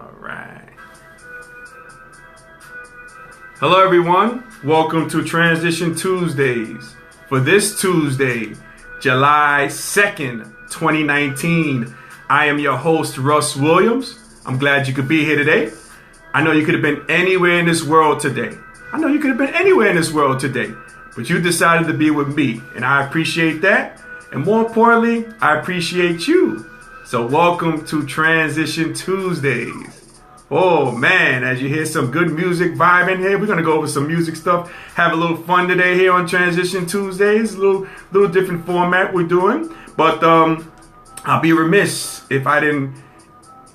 All right. Hello, everyone. Welcome to Transition Tuesdays. For this Tuesday, July 2nd, 2019, I am your host, Russ Williams. I'm glad you could be here today. I know you could have been anywhere in this world today. But you decided to be with me, and I appreciate that. And more importantly, I appreciate you. So welcome to Transition Tuesdays. Oh man, as you hear some good music vibing here, we're going to go over some music stuff, have a little fun today here on Transition Tuesdays, a little different format we're doing. But I'll be remiss if I didn't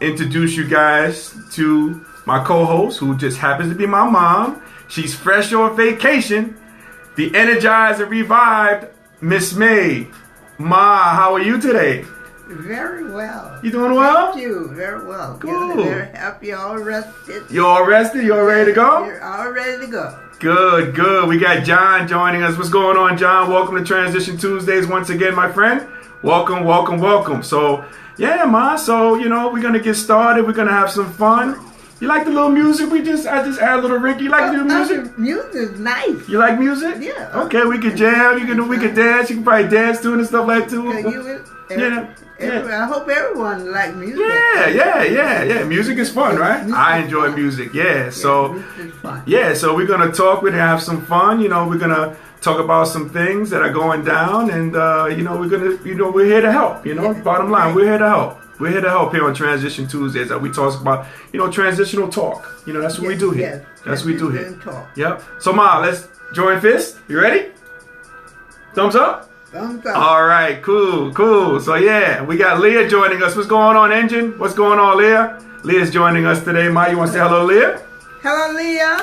introduce you guys to my co-host, who just happens to be my mom. She's fresh on vacation. The energized and revived Miss May. Ma, how are you today? Very well. You doing well? Thank you. Very well. Cool. Very happy, all rested. You all rested? You all ready to go? You're all ready to go. Good. We got John joining us. What's going on, John? Welcome to Transition Tuesdays once again, my friend. Welcome. So, yeah, Ma. So, we're going to get started. We're going to have some fun. You like the little music? I just add a little Ricky. You like the music? Music is nice. You like music? Yeah. Okay, we could jam. We could dance. You can probably dance to it and stuff like that too. Yeah. I hope everyone likes music. Yeah. Music is fun, right? I enjoy music. Yeah. So, music is fun. Yeah. So we're gonna talk. We're gonna have some fun. We're gonna talk about some things that are going down, and we're here to help. Bottom line, we're here to help. We're here to help here on Transition Tuesdays. We talk about, transitional talk. That's what we do here. Yes. That's what we do here. Talk. Yep. So, Ma, let's join fist. You ready? Thumbs up? Thumbs up. All right. Cool. So, yeah, we got Leah joining us. What's going on, Engine? What's going on, Leah? Leah's joining us today. Ma, you want to say hello, Leah? Hello, Leah.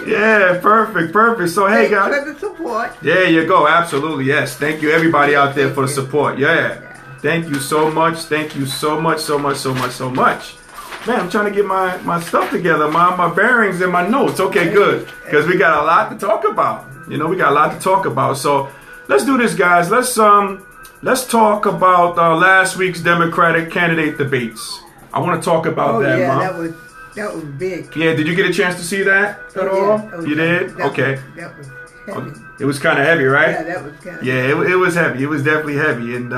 Yeah, perfect. So, hey, guys. Thanks for the support. There you go. Absolutely. Yes. Thank you, everybody out there, for the support. Yeah. Thank you so much. Thank you so much. Man, I'm trying to get my stuff together, my bearings and my notes. Okay, good. Because we got a lot to talk about. So let's do this, guys. Let's talk about last week's Democratic candidate debates. I want to talk about that, yeah, Mom. That was big. Yeah, did you get a chance to see that at all? You did? Okay. That was heavy. It was kind of heavy, right? Yeah, that was kind of it was heavy. It was definitely heavy. And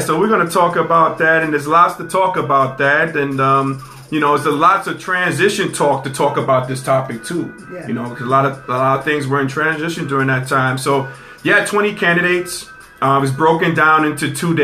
so we're going to talk about that. And there's lots to talk about that. And, there's lots of transition talk to talk about this topic, too. Yeah. Because a lot of things were in transition during that time. So, 20 candidates. It was broken down into 2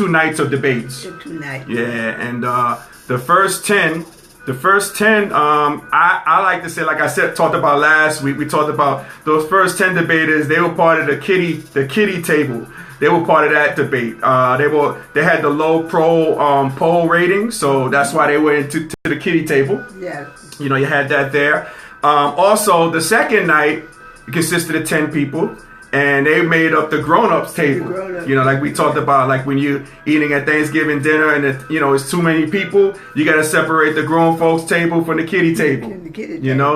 nights of debates. 2 nights. Yeah, and the first 10, I like to say, like I said, talked about last week, we talked about those first 10 debaters. They were part of the Kiddie Table. They were part of that debate. They had the low poll rating, so that's why they went to the Kiddie Table. Yes. You had that there. Also, the second night consisted of 10 people. And they made up the Grownup Table. Like we talked about, like when you're eating at Thanksgiving dinner and it's too many people, you got to separate the grown folks table from the kiddie table.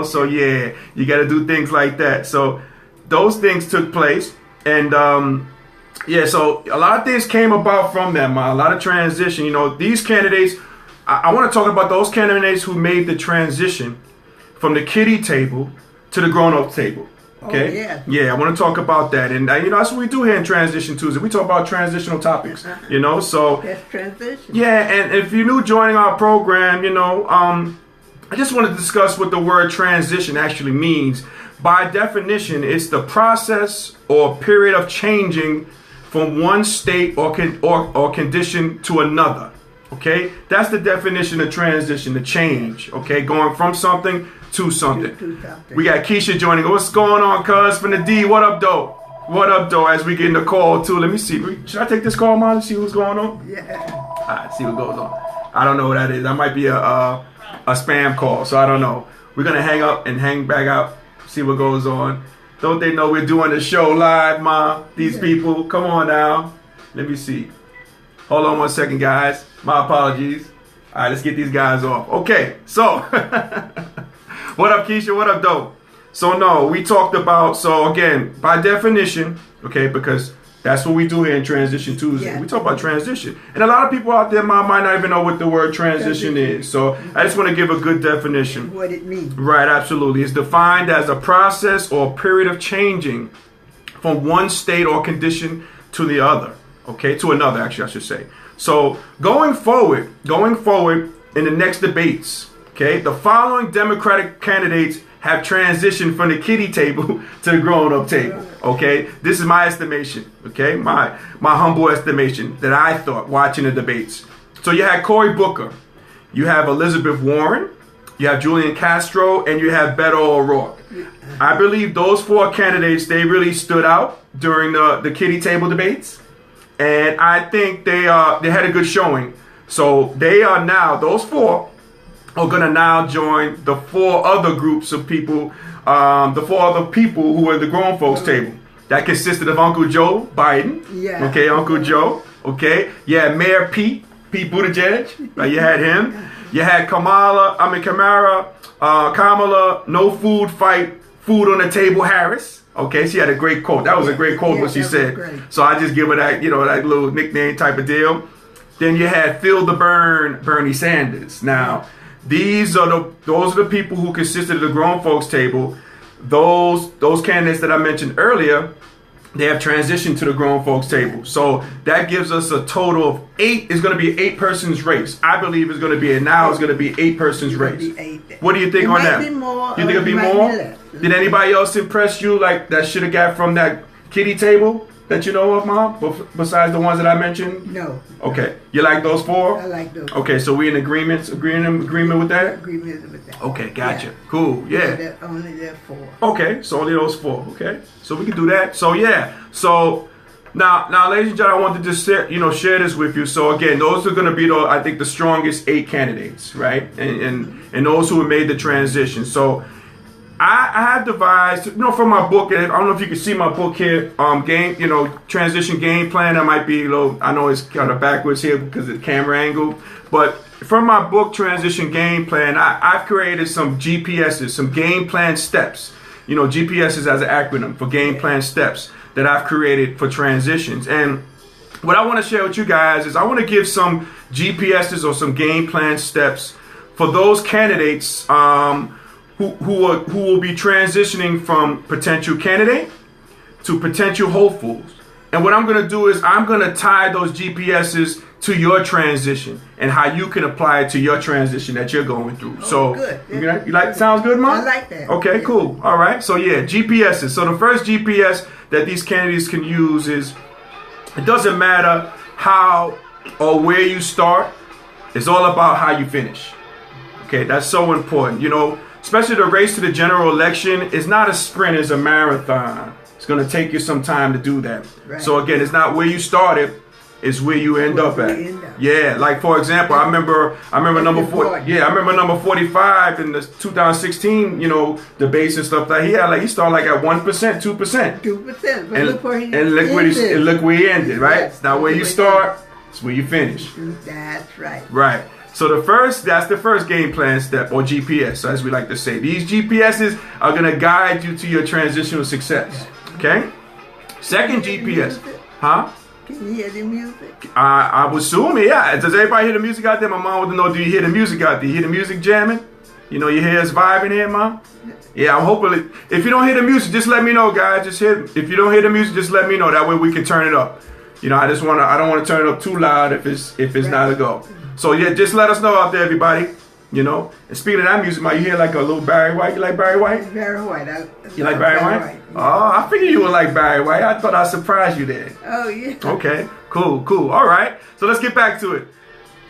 So yeah, you got to do things like that. So those things took place, and so a lot of things came about from them. A lot of transition. These candidates. I want to talk about those candidates who made the transition from the kiddie table to the Grownup Table. Okay. Oh, yeah. Yeah, I want to talk about that, and that's what we do here in Transition Tuesday. We talk about transitional topics. So that's transition. Yeah, and if you're new joining our program, I just want to discuss what the word transition actually means. By definition, it's the process or period of changing from one state or condition to another. Okay, that's the definition of transition, the change. Okay, going from something to something. We got Keisha joining us. What's going on, cuz? From the D. What up, though? As we get in the call, too. Let me see. Should I take this call, Mom, to see what's going on? Yeah. All right, see what goes on. I don't know what that is. That might be a spam call, so I don't know. We're going to hang up and hang back out, see what goes on. Don't they know we're doing the show live, Ma? These people. Come on now. Let me see. Hold on 1 second, guys. My apologies. All right, let's get these guys off. Okay, so... What up, Keisha? What up, though? So, no, we talked about, so again, by definition, okay, because That's what we do here in Transition Tuesday. Yeah. We talk about transition. And a lot of people out there might not even know what the word transition is. So I just want to give a good definition. What it means. Right, absolutely. It's defined as a process or period of changing from one state or condition to the other. Okay, to another, actually, I should say. So going forward in the next debates, okay, the following Democratic candidates have transitioned from the Kiddie Table to the Grownup Table. Okay, this is my estimation. Okay, my humble estimation that I thought watching the debates. So you had Cory Booker, you have Elizabeth Warren, you have Julian Castro, and you have Beto O'Rourke. I believe those 4 candidates, they really stood out during the Kiddie Table debates, and I think they had a good showing. So they are now, those 4 are going to now join the 4 other groups of people, the 4 other people who were at the grown folks table. That consisted of Uncle Joe Biden. Yeah. Okay, Uncle Joe. Okay. You had Mayor Pete Buttigieg. Right, you had him. You had Kamala, no food fight, food on the table Harris. Okay, she had a great quote. That was a great quote, what she said. So I just give her that, that little nickname type of deal. Then you had Feel the Burn, Bernie Sanders. Now, those are the people who consisted of the grown folks table. Those candidates that I mentioned earlier, they have transitioned to the grown folks table. So that gives us a total of 8. It's going to be an 8-person's race. I believe it's going to be, and now it's going to be 8-person's race. What do you think on that? You think it'll be more? Did anybody else impress you like that should have got from that Kiddie Table that you know of, Mom? Besides the ones that I mentioned? No. Okay. You like those 4? I like those. Okay, so we in agreement with that? Agreement with that. Okay, gotcha. Yeah. Cool. Yeah. Only that 4. Okay, so only those 4. Okay, so we can do that. So yeah. So now, ladies and gentlemen, I want to just share this with you. So again, those are going to be I think the strongest 8 candidates, right? And those who have made the transition. So I have devised, from my book, and I don't know if you can see my book here, transition game plan. That might be a little, I know it's kind of backwards here because of the camera angle, but from my book, Transition Game Plan, I've created some GPSs, some game plan steps. GPS is as an acronym for game plan steps that I've created for transitions. And what I want to share with you guys is I want to give some GPSs or some game plan steps for those candidates who will be transitioning from potential candidate to potential hopefuls. And what I'm going to do is I'm going to tie those GPSs to your transition and how you can apply it to your transition that you're going through. So, good. You like sounds good, Mom? I like that. Okay, cool. All right. So yeah, GPSs. So the first GPS that these candidates can use is, it doesn't matter how or where you start. It's all about how you finish. Okay, that's so important. Especially the race to the general election is not a sprint, it's a marathon. It's going to take you some time to do that. Right. So again, it's not where you started, it's where you end up at. Yeah, like for example, I remember number 4. Yeah, I remember number 45 in the 2016, debates and stuff that he had. He started at 1%, 2%. 2%. But look where he ended, right? Yes, now where you start, it's where you finish. That's right. Right. So that's the first game plan step, or GPS, as we like to say. These GPSs are going to guide you to your transitional success. Okay? Second GPS. Huh? Can you hear the music? I would assume, yeah. Does everybody hear the music out there? My mom would know, do you hear the music out there? You hear the music jamming? You hear us vibing here, Mom? Yeah, I'm hoping. If you don't hear the music, just let me know, guys. If you don't hear the music, just let me know. That way we can turn it up. I don't want to turn it up too loud if it's not a go. So yeah, just let us know out there, everybody. And speaking of that music, you hear like a little Barry White. You like Barry White? Barry White. You like Barry White? Oh, I figured you would like Barry White. I thought I'd surprise you there. Oh yeah. Okay, cool. All right. So let's get back to it.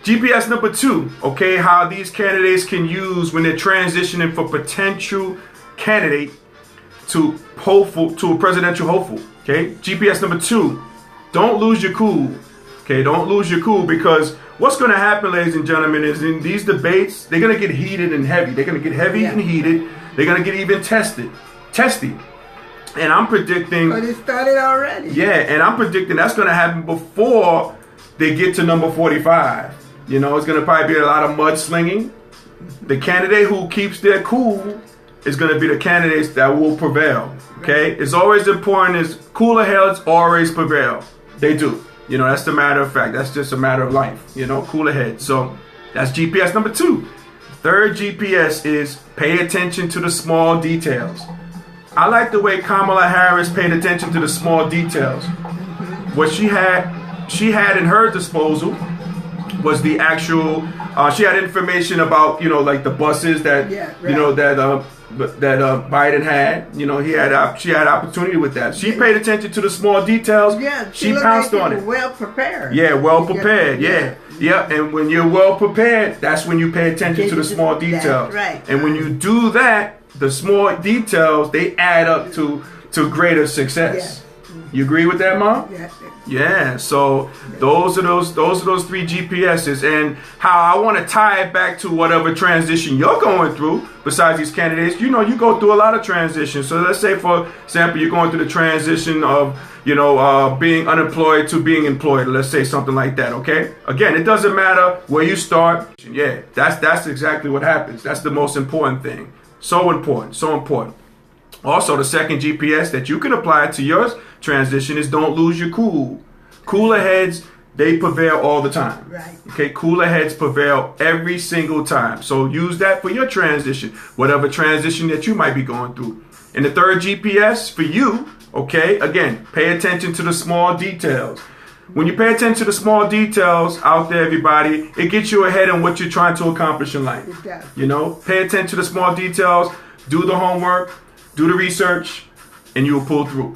GPS number 2. Okay, how these candidates can use when they're transitioning from potential candidate to a presidential hopeful. Okay, GPS number 2. Don't lose your cool. Okay, don't lose your cool, because what's going to happen, ladies and gentlemen, is in these debates, they're going to get heated and heavy. They're going to get heavy and heated. They're going to get even testy. And I'm predicting... But it started already. Yeah, and I'm predicting that's going to happen before they get to number 45. It's going to probably be a lot of mudslinging. The candidate who keeps their cool is going to be the candidates that will prevail. Okay? It's always important is cooler heads always prevail. They do. You know, that's the matter of fact. That's just a matter of life. You know, cooler heads. So that's GPS number 2. Third GPS is pay attention to the small details. I like the way Kamala Harris paid attention to the small details. What she had in her disposal was the actual. She had information about, you know, like the buses that you know that Biden had. You know, she had opportunity with that. She paid attention to the small details. Yeah, she pounced on it. Well prepared. Yeah, well prepared. Yeah. And when you're well prepared, that's when you pay attention to the small details. Right. And when you do that, the small details, they add up to greater success. You agree with that, Mom? Yeah. Yeah, so those are those 3 GPSs, and how I want to tie it back to whatever transition you're going through. Besides these candidates, you know, you go through a lot of transitions. So let's say, for example, you're going through the transition of, you know, being unemployed to being employed. Let's say something like that. Okay. Again, it doesn't matter where you start. Yeah, that's exactly what happens. That's the most important thing. So important. So important. Also, the second GPS that you can apply to your transition is don't lose your cool. Cooler heads, they prevail all the time. Right. Okay, cooler heads prevail every single time. So use that for your transition, whatever transition that you might be going through. And the third GPS for you, okay, again, pay attention to the small details. When you pay attention to the small details out there, everybody, it gets you ahead in what you're trying to accomplish in life. It does. You know, pay attention to the small details, do the homework, do the research, and you'll pull through.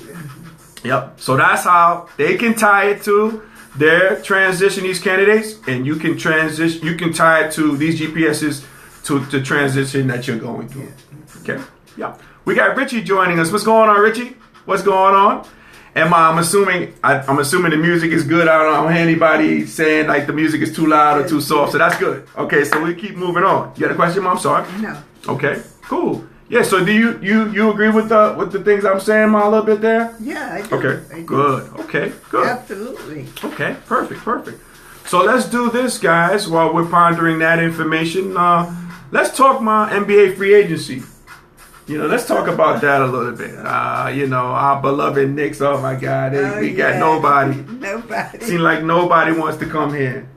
Yep. So that's how they can tie it to their transition, these candidates, and you can transition. You can tie it to these GPSs to the transition that you're going through. Okay. Yeah. We got Richie joining us. What's going on, Richie? What's going on? And I'm assuming the music is good. I don't hear anybody saying like the music is too loud or too soft. So that's good. Okay. So we keep moving on. You got a question, Mom? Sorry. No. Okay. Cool. Yeah, so do you agree with the things I'm saying, Ma, a little bit there? Yeah, I do. Okay, I do. good. Okay, good. Absolutely. Okay, perfect. So let's do this, guys, while we're pondering that information. Let's talk my NBA free agency. You know, let's talk about that a little bit. You know, our beloved Knicks, oh my God, we got nobody. Nobody. Seems like nobody wants to come here.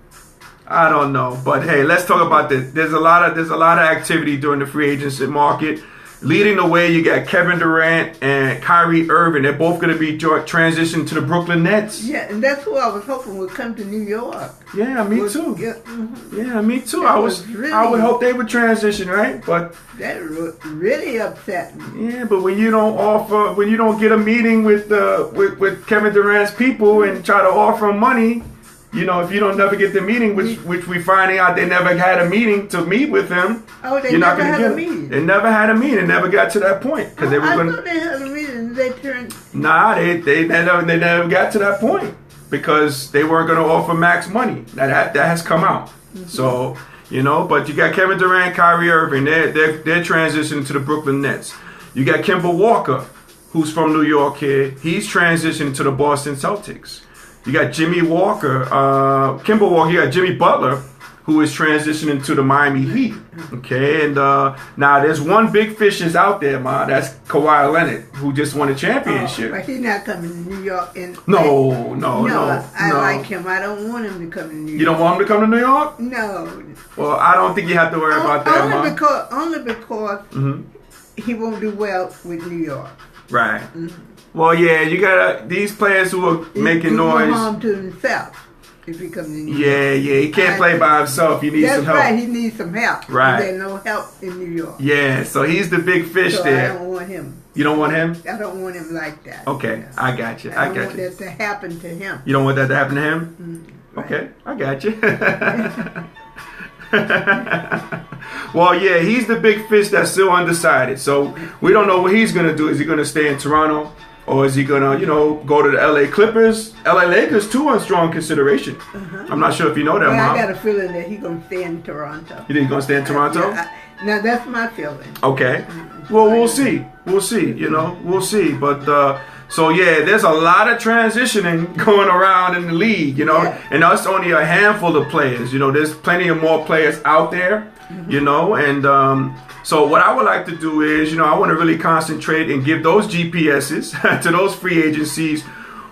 I don't know, but hey, let's talk about this. There's a lot of activity during the free agency market. Leading the way, you got Kevin Durant and Kyrie Irving. They're both going to be transitioned to the Brooklyn Nets. Yeah, and that's who I was hoping would come to New York. Yeah, me too. Yeah, mm-hmm. Yeah, me too. I would hope they would transition, right? But that really upset me. Yeah, but when you don't get a meeting with Kevin Durant's people and try to offer them money. You know, if you don't never get the meeting, which we finding out they never had a meeting to meet with him. Oh, they never had a meeting. They never had a meeting. It never got to that point because they were going. I thought they had a meeting. They turned. Nah, they never got to that point because they weren't going to offer max money. That has come out. Mm-hmm. So you know, but you got Kevin Durant, Kyrie Irving. They're transitioning to the Brooklyn Nets. You got Kemba Walker, who's from New York here. He's transitioning to the Boston Celtics. You got Jimmy Walker, Kemba Walker. You got Jimmy Butler, who is transitioning to the Miami Heat. Okay, and now there's one big fish is out there, Ma. That's Kawhi Leonard, who just won a championship. But he's not coming to New York. No. I like him. I don't want him to come to New York. You don't want him to come to New York? No. Well, I don't think you have to worry about that, Ma. Only because he won't do well with New York. Right. Mm-hmm. Well, yeah, you got these players who are making noise. He'll harm to himself if he comes in New York. Yeah, he can't play by himself. He needs some help. That's right, he needs some help. Right. There's no help in New York. Yeah, so he's the big fish there. I don't want him. You don't want him? I don't want him like that. Okay, I got you. I don't want that to happen to him. You don't want that to happen to him? Right. Okay, I got you. Well, yeah, he's the big fish that's still undecided. So we don't know what he's going to do. Is he going to stay in Toronto? Or is he going to, go to the LA Clippers? LA Lakers, too, on strong consideration. I'm not sure if you know that, Mom. I got a feeling that he's going to stay in Toronto. You think he's going to stay in Toronto? Now, that's my feeling. Okay. Well, we'll see. We'll see, We'll see. But, so, yeah, there's a lot of transitioning going around in the league, Yeah. And that's only a handful of players. There's plenty of more players out there, and so what I would like to do is, I want to really concentrate and give those GPSs to those free agencies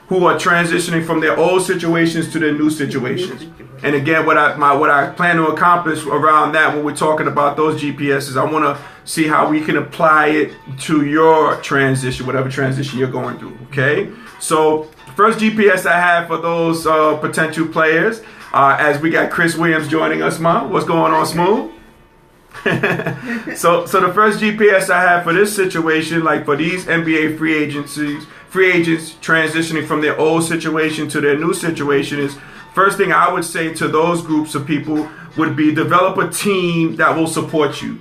who are transitioning from their old situations to their new situations. And again, what I plan to accomplish around that when we're talking about those GPSs, I want to see how we can apply it to your transition, whatever transition you're going through. Okay. So first GPS I have for those potential players, as we got Chris Williams joining us, Mom. What's going on, Smooth? so the first GPS I have for this situation, like for these NBA free agents transitioning from their old situation to their new situation, is first thing I would say to those groups of people would be develop a team that will support you.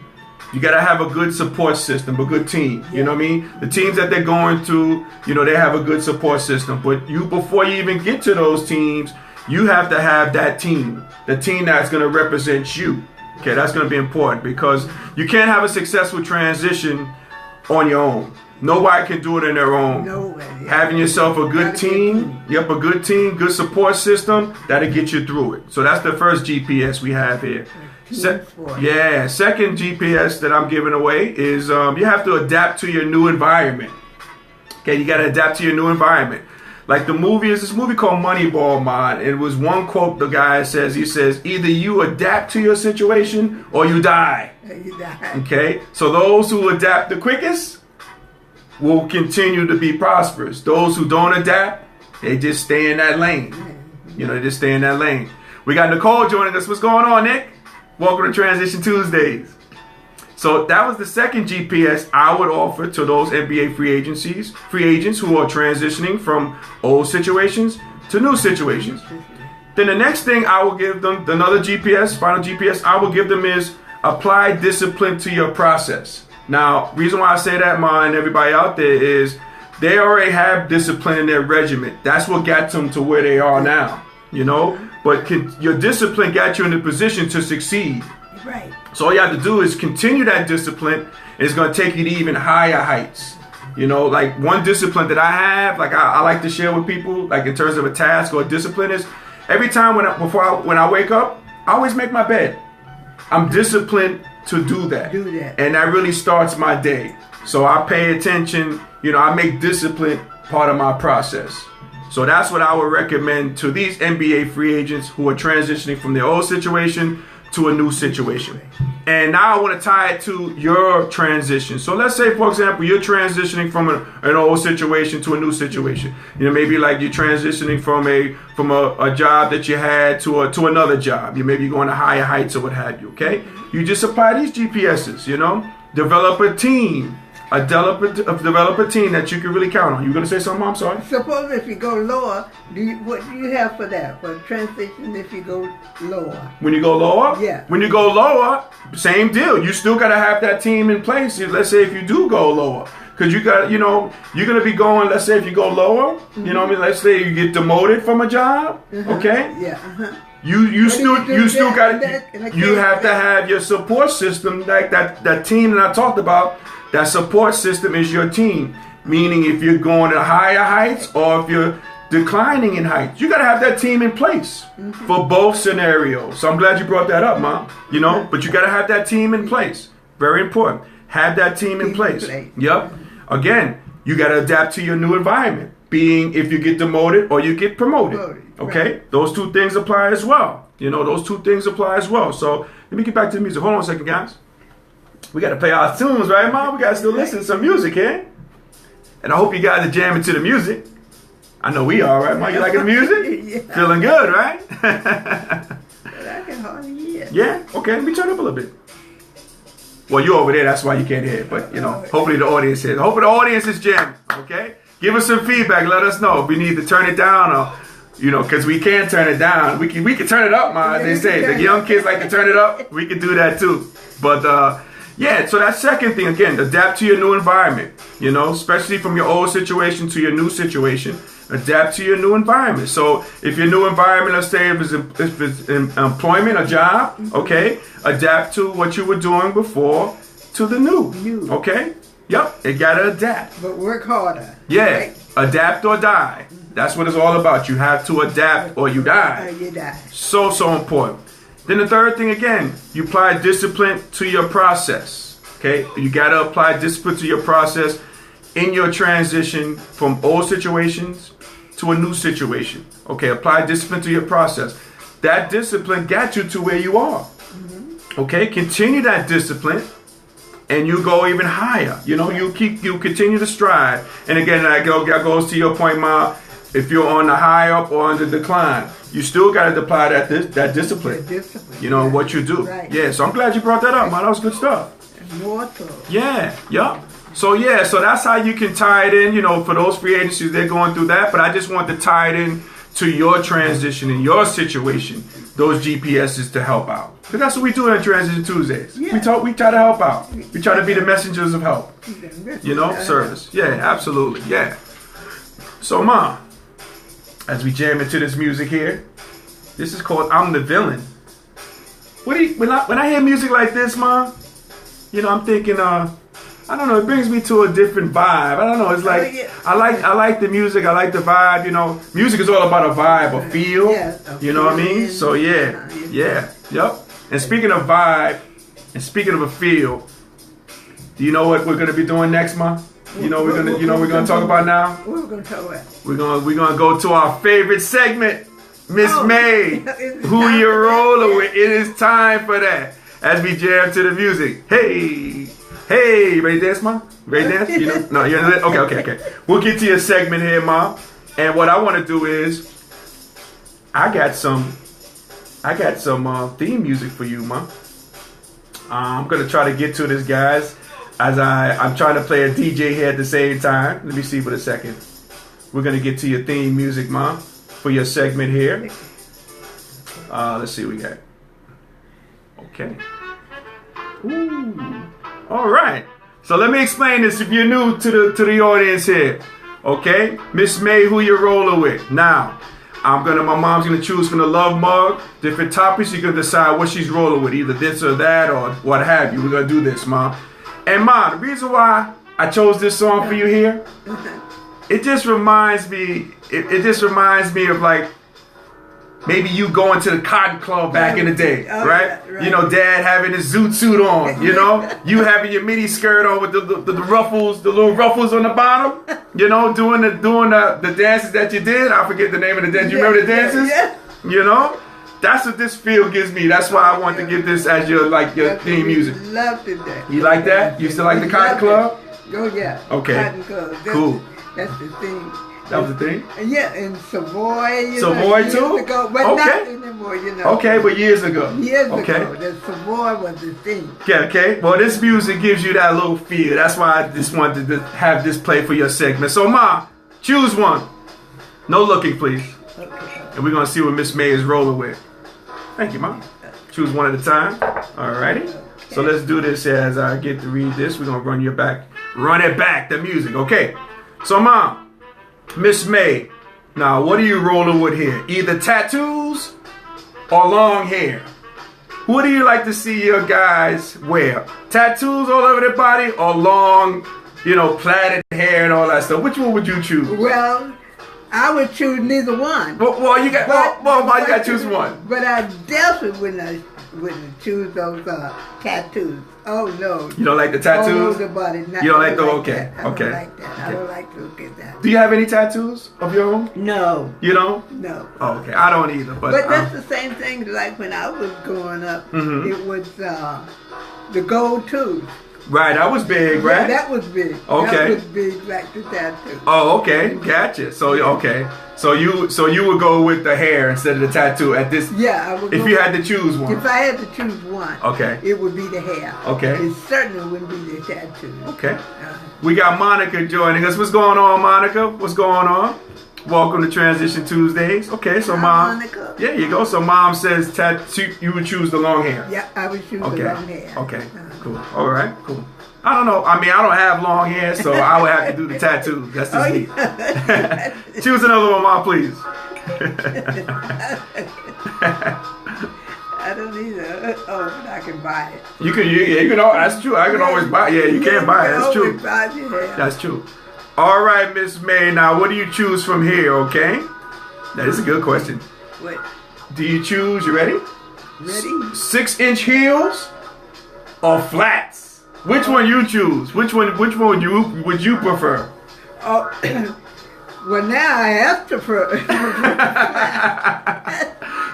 You got to have a good support system, a good team. You know what I mean? The teams that they're going to, they have a good support system. But before you even get to those teams, you have to have that team, the team that's going to represent you. Okay, that's going to be important because you can't have a successful transition on your own. Nobody can do it on their own. Nobody. Having yourself a good team, a good team, good support system, that'll get you through it. So that's the first GPS we have here. Second GPS that I'm giving away is you have to adapt to your new environment. Okay, you got to adapt to your new environment. Like the movie is this movie called Moneyball, man. It was one quote the guy says. He says, either you adapt to your situation or you die. You die. Okay, so those who adapt the quickest will continue to be prosperous. Those who don't adapt, they just stay in that lane. They just stay in that lane. We got Nicole joining us. What's going on, Nick? Welcome to Transition Tuesdays. So that was the second GPS I would offer to those NBA free agents who are transitioning from old situations to new situations. Then the next thing I will give them, another GPS, final GPS I will give them is apply discipline to your process. Now, reason why I say that, Ma, and everybody out there, is they already have discipline in their regiment. That's what got them to where they are now, But your discipline got you in a position to succeed. Right. So all you have to do is continue that discipline, and it's going to take you to even higher heights. Like one discipline that I have, like I like to share with people, like in terms of a task or a discipline, is every time when I wake up, I always make my bed. I'm disciplined to do that. And that really starts my day. So I pay attention, I make discipline part of my process. So that's what I would recommend to these NBA free agents who are transitioning from their old situation to a new situation. And now I want to tie it to your transition. So let's say, for example, you're transitioning from an old situation to a new situation. Maybe like you're transitioning from a job that you had to another job. You may be going to higher heights or what have you, okay? You just apply these GPSs, develop a team. Develop a team that you can really count on. You going to say something, Mom? Sorry. Suppose if you go lower, what do you have for that? For transition if you go lower? When you go lower? Yeah. When you go lower, same deal. You still got to have that team in place. Let's say if you do go lower. Because you got, you're going to be going, let's say if you go lower, let's say you get demoted from a job, okay? Yeah. You still got, you have to have your support system, like that team that I talked about. That support system is your team. Meaning if you're going to higher heights or if you're declining in heights, you got to have that team in place for both scenarios. So I'm glad you brought that up, Mom. But you got to have that team in place. Very important. Have that team in place. Yep. Again, you got to adapt to your new environment. Being if you get demoted or you get promoted. Okay? Right. Those two things apply as well. Those two things apply as well. So let me get back to the music. Hold on a second, guys. We got to play our tunes, right, Mom? We got to still listen to some music here. And I hope you guys are jamming to the music. I know we are, right, Mom? You liking the music? Yeah. Feeling good, right? But I can hardly hear. Yeah? Okay, let me turn it up a little bit. Well, you're over there, that's why you can't hear it. But, hopefully the audience is. Hopefully the audience is jamming, okay? Give us some feedback. Let us know if we need to turn it down or, because we can turn it down. We can turn it up, Mom, as they say. The young kids like to turn it up. We can do that, too. But, yeah, so that second thing, again, adapt to your new environment, especially from your old situation to your new situation. Adapt to your new environment. So if your new environment, let's say if it's employment, a job, okay, adapt to what you were doing before to the new, okay? Yep, you got to adapt. But work harder. Yeah, right? Adapt or die. That's what it's all about. You have to adapt or you die. You die. So important. Then the third thing, again, you apply discipline to your process, okay? You got to apply discipline to your process in your transition from old situations to a new situation. Okay, apply discipline to your process. That discipline got you to where you are. Okay, continue that discipline and you go even higher. You know, you continue to strive. And again, that goes to your point, Ma. If you're on the high up or on the decline, you still got to apply that discipline. You know, what you do. Right. Yeah, so I'm glad you brought that up, Ma. That was good stuff. More so. Yeah, yup. So that's how you can tie it in, you know, for those free agencies, they're going through that. But I just want to tie it in to your transition and your situation, those GPSs to help out. Because that's what we do on Transition Tuesdays. Yeah. We try to help out. We try to be the messengers of help. You know, service. Yeah, absolutely. Yeah. So, Ma, as we jam into this music here, this is called I'm the Villain. When I hear music like this, Ma, you know, I'm thinking, I don't know, it brings me to a different vibe. I don't know, it's like, I like the music, I like the vibe, you know. Music is all about a vibe, a feel, you know what I mean? So yep. And speaking of vibe, and speaking of a feel, do you know what we're gonna be doing next, Ma? You know we're gonna talk about now? What we're gonna talk about? We're gonna go to our favorite segment, Miss May. Who you rolling with? It is time for that. As we jam to the music. Hey, ready to dance, Ma? Ready to dance? You know? No, you're okay. We'll get to your segment here, Ma. And what I want to do is, I got some theme music for you, Ma. I'm gonna try to get to this, guys, as I'm trying to play a DJ here at the same time. Let me see for a second. We're gonna get to your theme music, Ma, for your segment here. Let's see what we got. Okay. Ooh. All right. So let me explain this if you're new to the audience here. Okay? Miss May, who you rolling with? Now, my mom's gonna choose from the love mug, different topics. You're gonna decide what she's rolling with, either this or that or what have you. We're gonna do this, Mom. And Mom, the reason why I chose this song for you here, it just reminds me, of like, maybe you going to the Cotton Club back in the day, right? You know, Dad having his zoot suit on, you know? You having your mini skirt on with the ruffles, the little ruffles on the bottom, you know, doing the dances that you did. I forget the name of the dance. You remember the dances? Yeah. You know? That's what this feel gives me. That's why I want to give this as your theme music. Love that. You like that? You still like the Cotton Club? Oh, yeah. Okay. Cotton Club. Cool. That's the thing. That was the thing? Yeah, and Savoy. Savoy too? Ago, but not anymore, you know. Okay, but years ago. Years ago, the Savoy was the thing. Okay. Well, this music gives you that little feel. That's why I just wanted to have this play for your segment. So, Ma, choose one. No looking, please. Okay. And we're going to see what Miss May is rolling with. Thank you, Ma. Choose one at a time. Alrighty. Okay. So let's do this as I get to read this. We're going to run it back, the music. Okay. So, Ma, Miss May, now what are you rolling with here? Either tattoos or long hair? What do you like to see your guys wear? Tattoos all over their body or long, plaited hair and all that stuff? Which one would you choose? Well, I would choose neither one. Well, you got to choose one. But I definitely wouldn't choose those tattoos. Oh no! You don't like the tattoos? All over the body. You don't like the okay? I don't like that. I don't like to look at that. Do you have any tattoos of your own? No. You don't? No. Oh, okay. I don't either. But that's the same thing. Like when I was growing up, it was the gold tooth. Right, that was big, right? Yeah, that was big. Okay. That was big, like the tattoo. Oh, okay, gotcha. So okay, so you would go with the hair instead of the tattoo at this. Yeah, I would. If you had to choose one. If I had to choose one, okay, it would be the hair. Okay. It certainly wouldn't be the tattoo. Okay. We got Monica joining us. What's going on, Monica? What's going on? Welcome to Transition Tuesdays. Okay, so Mom. Monica. Yeah, you go. So Mom says tattoo. You would choose the long hair. Yeah, I would choose the long hair. Okay. Cool. All right. Cool. I don't know. I mean, I don't have long hair, so I would have to do the tattoo. That's just me. Choose another one, Mom, please. I don't either. Oh, I can buy it. You can. That's true. I can always buy it. Yeah, you can buy it. That's true. That's true. All right, Miss May. Now, what do you choose from here? Okay. That is a good question. What? Do you choose? You ready? Ready. 6-inch heels or flats? Which one you choose? Which one would you prefer? Oh, Well, now I have to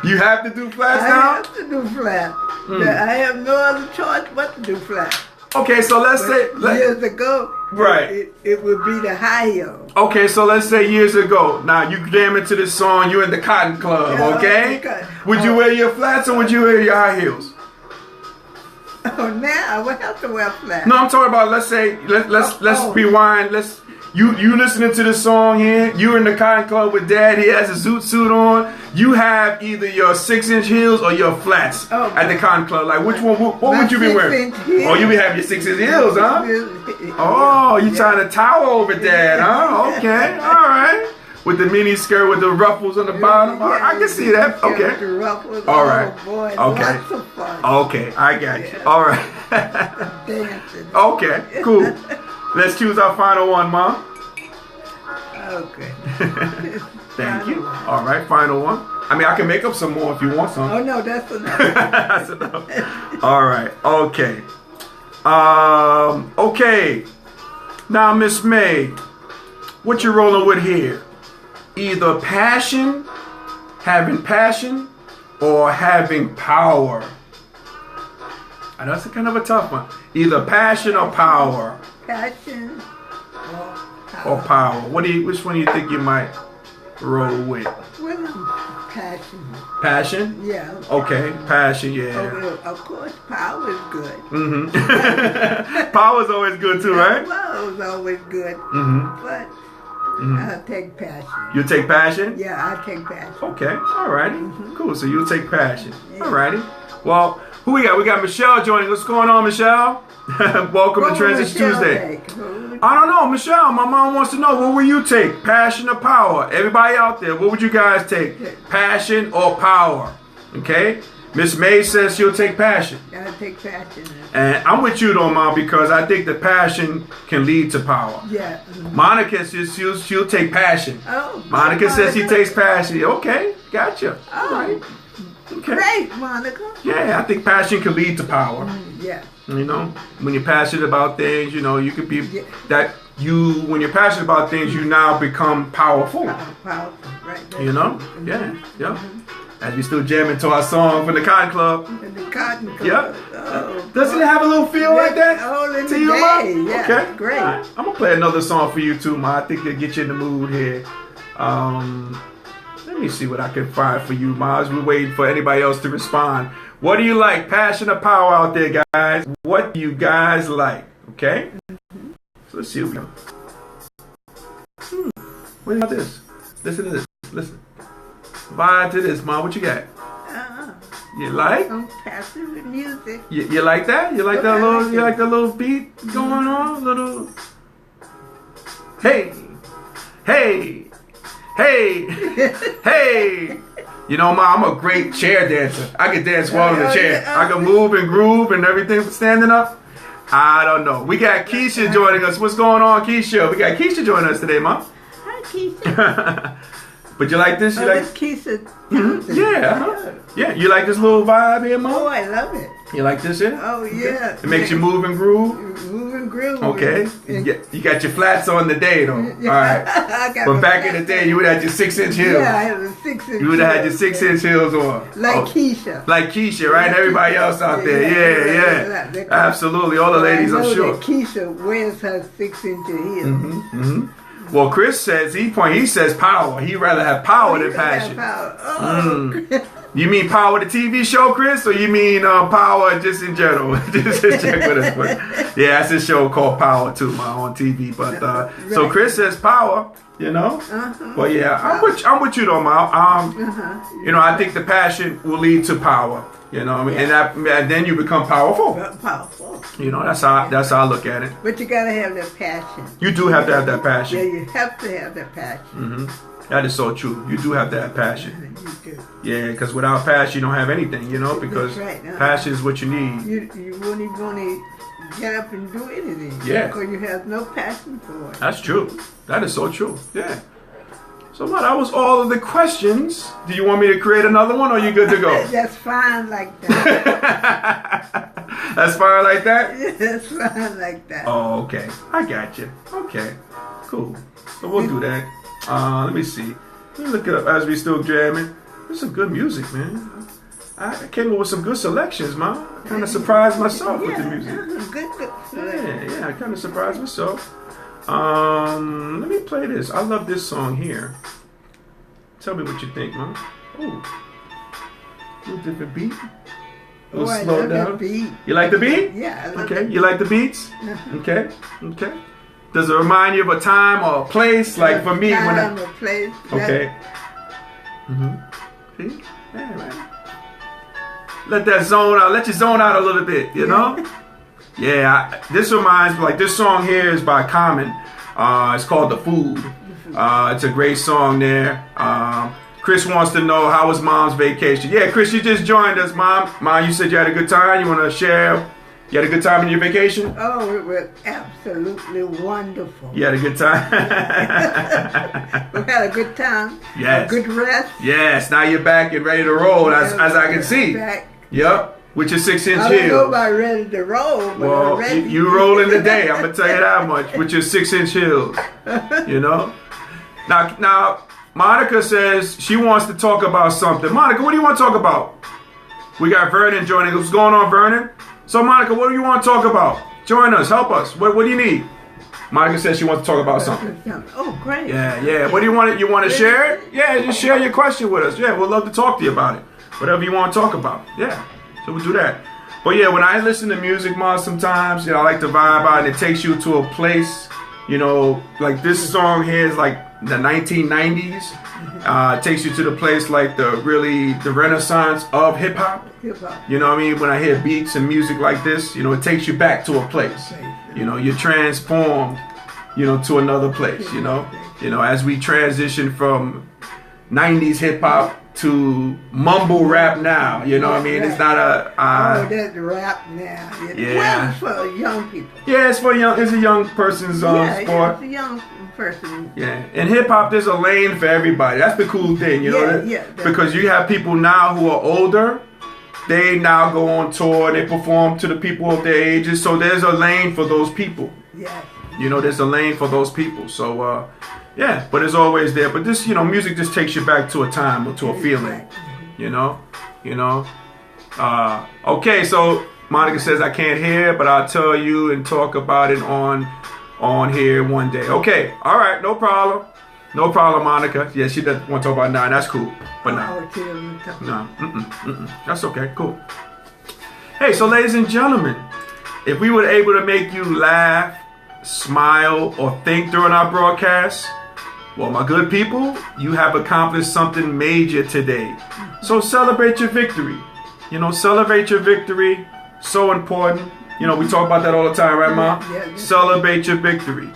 You have to do flats now? I have to do flat. I have no other choice but to do flat. Okay, so let's say... years ago, right. it would be the high heel. Okay, so let's say years ago. Now, you jam into this song, you're in the Cotton Club, okay? Would you wear your flats or would you wear your high heels? Oh, now I would have to wear flats. No, I'm talking about, let's say, let's rewind. You listening to the song here, you in the Cotton Club with Dad, he has a zoot suit on. You have either your 6-inch heels or your flats at the Cotton Club. Like, which one, what would you be wearing? Oh, you be having your 6-inch heels, huh? Oh, you trying to tower over Dad, huh? Okay, all right. With the mini skirt with the ruffles on the bottom. I can see that. Okay. All right. Okay. Okay, I got you. All right. Okay, cool. Let's choose our final one, Mom. Okay. Thank you. All right, final one. I mean, I can make up some more if you want some. Oh, no, that's enough. That's enough. All right, okay. Okay. Now, Miss May, what you rolling with here? Either having passion, or having power. I know that's kind of a tough one. Either passion or power. Passion or power. Which one do you think you might roll with? Well, passion. Passion? Yeah. Okay, passion, yeah. Oh, of course, power is good. Power is always good too, right? Power is always good. But I'll take passion. You take passion? Yeah, I'll take passion. Okay, all righty. Cool, so you'll take passion. Yeah. All righty. Well, who we got? We got Michelle joining. What's going on, Michelle? Welcome to Transition Tuesday. I don't know, Michelle. My mom wants to know, what will you take? Passion or power? Everybody out there, what would you guys take? Passion or power? Okay? Miss May says she'll take passion. I'll take passion. And I'm with you though, Mom, because I think that passion can lead to power. Yeah. Monica says she'll take passion. Oh. Monica says she takes passion. Okay, gotcha. Oh. All right. Okay. Great, Monica. Yeah, I think passion can lead to power. Yeah. You know, when you're passionate about things, you know, you could be when you're passionate about things, you now become powerful. Powerful, right. You know? Yeah, yeah. As we still jamming to our song from the Cotton Club. The Cotton Club. Yeah. Oh, doesn't it have a little feel like that? Oh, in to the you, day. Mom? Yeah, okay. Great. Right. I'm going to play another song for you too, Ma. I think it'll get you in the mood here. Let me see what I can find for you, Ma, as we're waiting for anybody else to respond. What do you like? Passion or power out there, guys? What do you guys like? Okay? So let's see what we got. What about this? Listen to this. Listen. Vibe to this, Ma. What you got? You like? I'm passive with music. You like that? You like that little? You like that little beat going on? Little. Hey, hey, hey, hey. You know, Ma, I'm a great chair dancer. I can dance well in the chair. I can move and groove and everything standing up. I don't know. We got Keisha joining us. What's going on, Keisha? We got Keisha joining us today, Ma. Hi, Keisha. But you like this? You like this Keisha? Yeah. Yeah. You like this little vibe here, Ma? Oh, I love it. You like this here? Oh, yeah. It makes you move and groove? Move and groove. Okay. You got your flats on the day, though. All right. But back in the day, you would have your 6-inch heels. Yeah, I have a 6-inch. You would have had your 6-inch heels on. Like Keisha. Like Keisha, right? And everybody else out there. Yeah. Absolutely. All the ladies, I'm sure. That Keisha wears her 6-inch heels. Well, Chris says, he says power. He'd rather have power than passion. Power. Oh. You mean power the TV show, Chris? Or you mean power just in general? Just check with us. But yeah, that's a show called Power too, on TV. But so Chris says power, you know. But yeah, I'm with you though, Ma. You know, I think the passion will lead to power. You know what I mean? And then you become powerful. Powerful. You know, that's how I look at it. But you gotta have that passion. You do have to have that passion. Yeah, you have to have that passion. That is so true. You do have to have passion. You do. Yeah, because without passion, you don't have anything, you know, because passion is what you need. You wouldn't even want to get up and do anything. Yeah. Because you have no passion for it. That's true. That is so true. Yeah. So, Ma, that was all of the questions. Do you want me to create another one, or are you good to go? That's fine like that. That's fine like that? That's fine like that. Oh, okay. I got you. Okay. Cool. So we'll do that. Let me see. Let me look it up as we still jamming. There's some good music, man. I came up with some good selections, man. I kind of surprised myself with the music. Good. Yeah, I kind of surprised myself. Let me play this. I love this song here. Tell me what you think, man. Ooh. A little different beat. A little slow down. Beat. You like the beat? Yeah, I love okay. You like the beats? Okay. Does it remind you of a time or a place? Like for me, time or place. Okay. See? Yeah, man. Let that zone out. Let you zone out a little bit. You know? Yeah. This reminds me. Like this song here is by Common. It's called "The Food." It's a great song there. Chris wants to know, how was Mom's vacation? Yeah, Chris, you just joined us, Mom. Mom, you said you had a good time. You want to share? You had a good time in your vacation? Oh, it was absolutely wonderful. You had a good time? We had a good time. Yes. A good rest. Yes, now you're back and ready to roll, as I can see. Back. Yep, with your 6-inch heels. I don't know about ready to roll, but well, I'm ready. You rolling today, I'm going to tell you that much, with your 6-inch heels, you know? Now, Monica says she wants to talk about something. Monica, what do you want to talk about? We got Vernon joining us. What's going on, Vernon? So, Monica, what do you want to talk about? Join us. Help us. What do you need? Monica says she wants to talk about something. Oh, great. Yeah. What do you want? You want to share it? Yeah, just share your question with us. Yeah, we'd love to talk to you about it. Whatever you want to talk about. Yeah, so we'll do that. But yeah, when I listen to music, Mom, sometimes, I like to vibe out and it takes you to a place, like this song here is like the 1990s. It takes you to the place like the renaissance of hip hop. You know what I mean? When I hear beats and music like this, it takes you back to a place. You're transformed, to another place, as we transition from 90s hip hop to mumble rap now, what I mean? It's not that's rap now. Well, it's for young people. Yeah, it's a young person's sport. Yeah, it's a young person. Yeah, in hip hop, there's a lane for everybody. That's the cool thing, because you have people now who are older. They now go on tour and they perform to the people of their ages. So there's a lane for those people. Yeah. There's a lane for those people. So, but it's always there. But this, music just takes you back to a time or to a feeling, Okay, so Monica says, I can't hear, but I'll tell you and talk about it on here one day. Okay, all right, no problem. No problem, Monica. Yeah, she doesn't want to talk about 9. That's cool. But no. That's okay. Cool. Hey, so ladies and gentlemen, if we were able to make you laugh, smile, or think during our broadcast, well, my good people, you have accomplished something major today. So celebrate your victory. Celebrate your victory. So important. We talk about that all the time, right, Mom? Yeah. Celebrate your victory,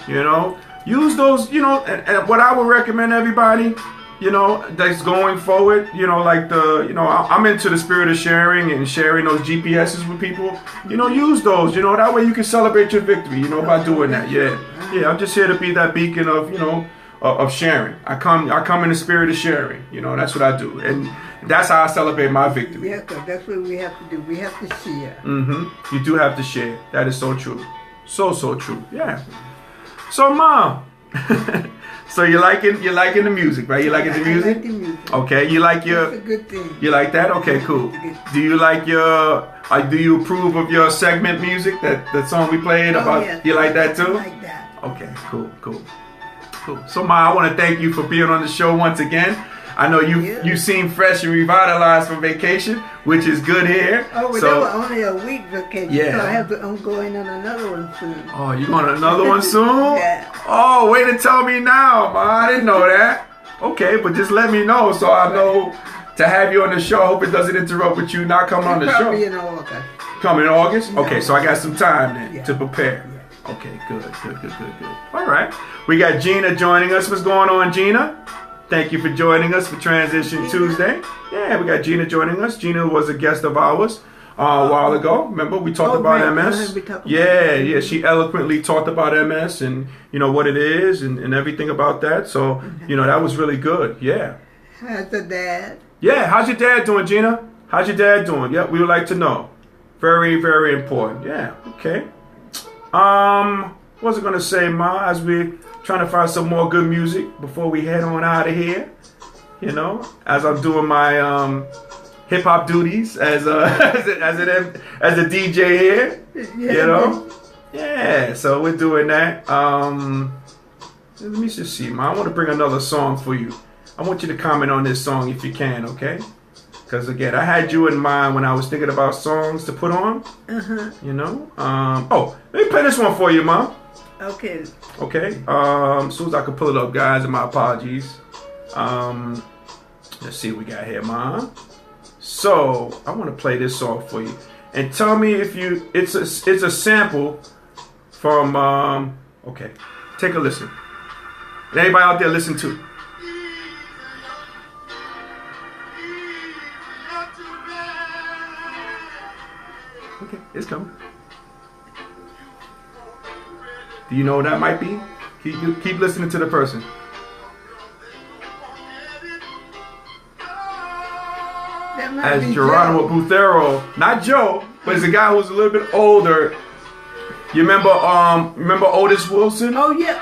Use those, and what I would recommend everybody, that's going forward, I'm into the spirit of sharing and sharing those GPSs with people. Use those, that way you can celebrate your victory, by doing that. Yeah, I'm just here to be that beacon of, of sharing. I come in the spirit of sharing, that's what I do. And that's how I celebrate my victory. Yeah, because that's what we have to do. We have to share. You do have to share. That is so true. So true. Yeah. So, Mom, so you liking the music, right? You liking the music? I like the music. Okay, you like your... That's a good thing. You like that? Okay, cool. Do you like do you approve of your segment music, that song we played about? Yes. You like that too? I like that. Okay, cool. So, Ma, I want to thank you for being on the show once again. I know you seem fresh and revitalized from vacation, which is good here. Oh, but that was only a week vacation. Yeah. So I'm going on another one soon. Oh, you going on another one soon? Yeah. Oh, way to tell me now, Ma. I didn't know that. Okay, but just let me know so I know to have you on the show. I hope it doesn't interrupt with you not coming on the show. Probably in August. Coming in August? No. Okay, so I got some time then to prepare. Yeah. Okay, good. All right. We got Gina joining us. What's going on, Gina? Thank you for joining us for Transition Tuesday. Yeah, we got Gina joining us. Gina was a guest of ours a while ago. Remember, we talked about MS. Yeah. She eloquently talked about MS and, what it is and everything about that. So, that was really good. Yeah. How's the dad? Yeah, how's your dad doing, Gina? How's your dad doing? Yeah, we would like to know. Very, very important. Yeah, okay. What was I going to say, Ma, as we trying to find some more good music before we head on out of here. You know, as I'm doing my hip hop duties as a as a DJ here. You know, yeah. So we're doing that. Let me just see, man. I want to bring another song for you. I want you to comment on this song if you can, okay? Because again, I had you in mind when I was thinking about songs to put on. You know. Oh, let me play this one for you, Mom. Okay. Okay. As soon as I can pull it up, guys, and my apologies. Let's see what we got here, Mom. So I want to play this song for you, and tell me if you. It's a sample from. Okay, take a listen. And anybody out there listen to? Okay, it's coming. Do you know what that might be? Keep listening to the person. As Geronimo Butero, not Joe, but it's a guy who's a little bit older. You remember Otis Wilson? Oh yeah.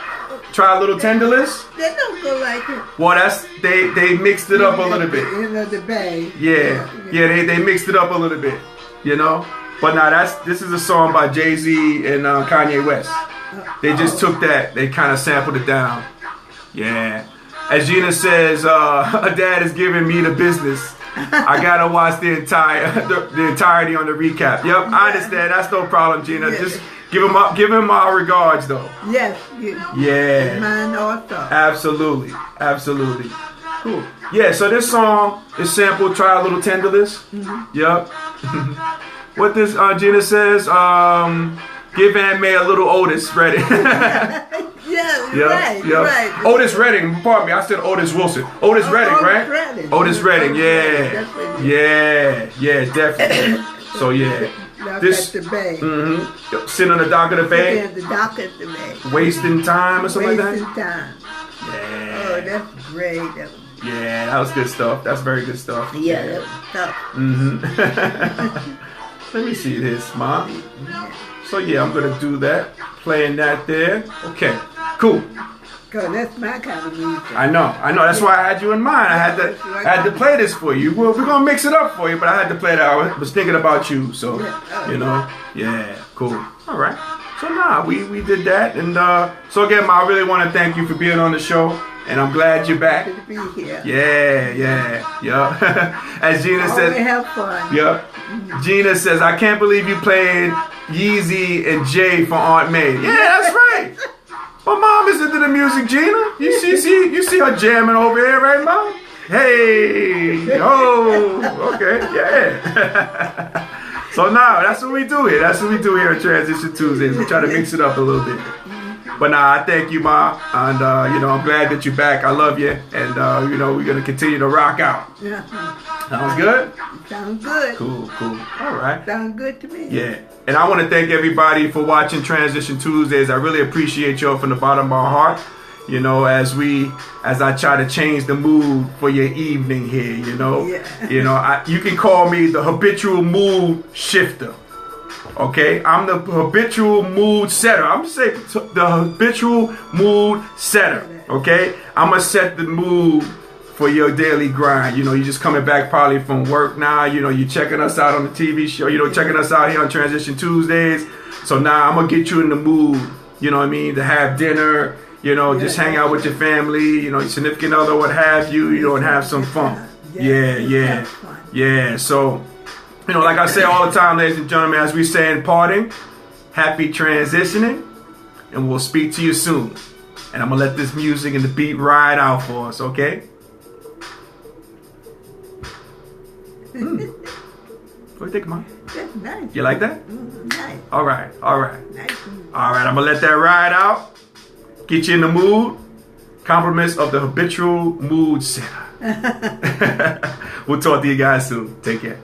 Try a little Tenderless. They don't go like it. Well, that's they mixed it up a little bit. You know, the bag. Yeah. They mixed it up a little bit. You know, but now this is a song by Jay-Z and Kanye West. They just took that, they kind of sampled it down. Yeah. As Gina says, a dad is giving me the business. I gotta watch the entirety on the recap. Yep, I understand. That's no problem, Gina. Just give him our regards, though. Yes. Yeah. Mine also. Absolutely. Cool. Yeah. So this song is sampled. Try a little Tenderless. Yep. What this Gina says? Give Aunt May a little Otis Redding. Right. Otis Redding, pardon me, I said Otis Wilson. Otis Redding, right? Otis Redding, yeah, definitely. So yeah. This at the bay. Sitting on the dock of the bay. The dock at the bay. Wasting time or something like that? Wasting time. Yeah. Oh, that's great. Yeah, that was good stuff. That's very good stuff. Yeah, that was tough. Let me see this, Mom. So yeah, I'm gonna do that. Playing that there. Okay, cool. Cause that's my kind of music. I know. That's why I had you in mind. I had to play this for you. Well, we're gonna mix it up for you, but I had to play that. I was thinking about you, so you know. Yeah, cool. All right. So we did that, and so again, Ma, I really want to thank you for being on the show, and I'm glad you're back. Good to be here. Yeah. As Gina says, have fun. Yep. Gina says, I can't believe you played Yeezy and Jay for Aunt May. Yeah, that's right. My mom is into the music, Gina. You see her jamming over here, right, Mom? Hey, okay, yeah. So now that's what we do here. That's what we do here on Transition Tuesdays. We try to mix it up a little bit. But I thank you, Ma, and I'm glad that you're back. I love you, and we're gonna continue to rock out. Sounds good. Sounds good. Cool. All right. Sounds good to me. Yeah, and I want to thank everybody for watching Transition Tuesdays. I really appreciate y'all from the bottom of my heart. As I try to change the mood for your evening here. You can call me the habitual mood shifter. Okay, I'm the habitual mood setter. I'm just saying the habitual mood setter. Okay, I'm gonna set the mood for your daily grind. You just coming back probably from work now. You checking us out on the TV show. Checking us out here on Transition Tuesdays. So now I'm gonna get you in the mood. You know what I mean? To have dinner. Just hang out with your family. Your significant other, what have you. And have some fun. Yeah. So. Like I say all the time, ladies and gentlemen, as we say in parting, happy transitioning, and we'll speak to you soon. And I'm going to let this music and the beat ride out for us, okay? What do you think, Mom? That's nice. You like that? Nice. All right. Nice. All right, I'm going to let that ride out. Get you in the mood. Compliments of the habitual mood setter. We'll talk to you guys soon. Take care.